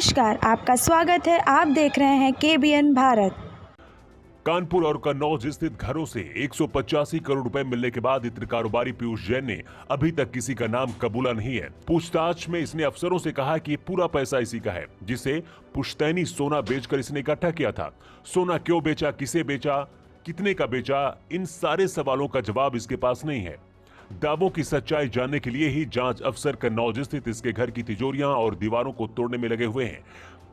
नमस्कार, आपका स्वागत है। आप देख रहे हैं केबीएन भारत। कानपुर और कन्नौज स्थित घरों से 185 करोड़ रुपए मिलने के बाद इत्र कारोबारी पीयूष जैन ने अभी तक किसी का नाम कबूला नहीं है। पूछताछ में इसने अफसरों से कहा कि पूरा पैसा इसी का है, जिसे पुश्तैनी सोना बेचकर इसने इकट्ठा किया था। सोना क्यों बेचा, किसे बेचा, कितने का बेचा, इन सारे सवालों का जवाब इसके पास नहीं है। दावों की सच्चाई जानने के लिए ही जांच अफसर कन्नौज स्थित इसके घर की तिजोरियां और दीवारों को तोड़ने में लगे हुए हैं।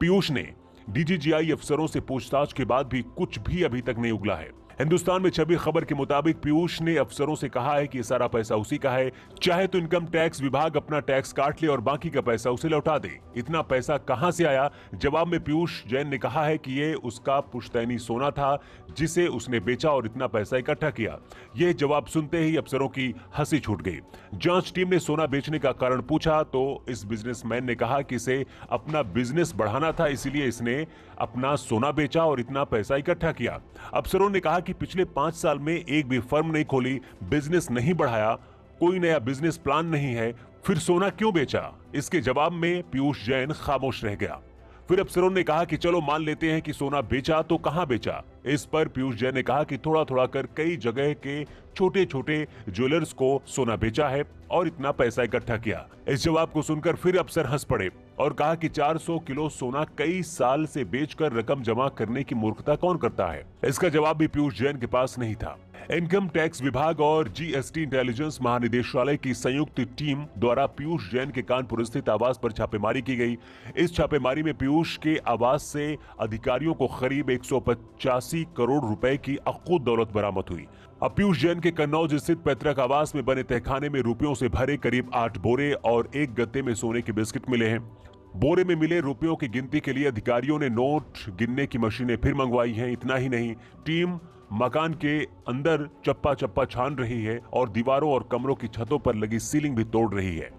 पीयूष ने डीजीजीआई अफसरों से पूछताछ के बाद भी कुछ भी अभी तक नहीं उगला है। हिंदुस्तान में छपी खबर के मुताबिक पीयूष ने अफसरों से कहा है कि ये सारा पैसा उसी का है, चाहे तो इनकम टैक्स विभाग अपना टैक्स काट ले और बाकी का पैसा उसे लौटा दे। इतना पैसा कहां से आया? जवाब में पीयूष जैन ने कहा है कि ये उसका पुश्तैनी सोना था जिसे उसने बेचा और इतना पैसा इकट्ठा किया। यह जवाब सुनते ही अफसरों की हंसी छूट गई। जांच टीम ने सोना बेचने का कारण पूछा तो इस बिजनेसमैन ने कहा कि इसे अपना बिजनेस बढ़ाना था, इसीलिए इसने अपना सोना बेचा और इतना पैसा इकट्ठा किया। अफसरों ने कहा कि पिछले 5 साल में एक भी फर्म नहीं खोली, बिजनेस नहीं बढ़ाया, कोई नया बिजनेस प्लान नहीं है, फिर सोना क्यों बेचा? इसके जवाब में पीयूष जैन खामोश रह गया। फिर अफसरों ने कहा कि चलो मान लेते हैं कि सोना बेचा, तो कहां बेचा? इस पर पीयूष जैन ने कहा कि थोड़ा थोड़ा कर कई जगह के छोटे छोटे ज्वेलर्स को सोना बेचा है और इतना पैसा इकट्ठा किया। इस जवाब को सुनकर फिर अफसर हंस पड़े और कहा कि 400 किलो सोना कई साल से बेचकर रकम जमा करने की मूर्खता कौन करता है? इसका जवाब भी पीयूष जैन के पास नहीं था। इनकम टैक्स विभाग और जीएसटी इंटेलिजेंस महानिदेशालय की संयुक्त टीम द्वारा पीयूष जैन के कानपुर स्थित आवास पर छापेमारी की गई। इस छापेमारी में पीयूष के आवास से अधिकारियों को करीब 185 करोड़ रुपए की अकूत दौलत बरामद हुई। अब पीयूष जैन के कन्नौज स्थित पैतृक आवास में बने तहखाने में रुपयों से भरे करीब 8 बोरे और एक गत्ते में सोने के बिस्किट मिले हैं। बोरे में मिले रुपयों की गिनती के लिए अधिकारियों ने नोट गिनने की मशीनें फिर मंगवाई हैं। इतना ही नहीं, टीम मकान के अंदर चप्पा चप्पा छान रही है और दीवारों और कमरों की छतों पर लगी सीलिंग भी तोड़ रही है।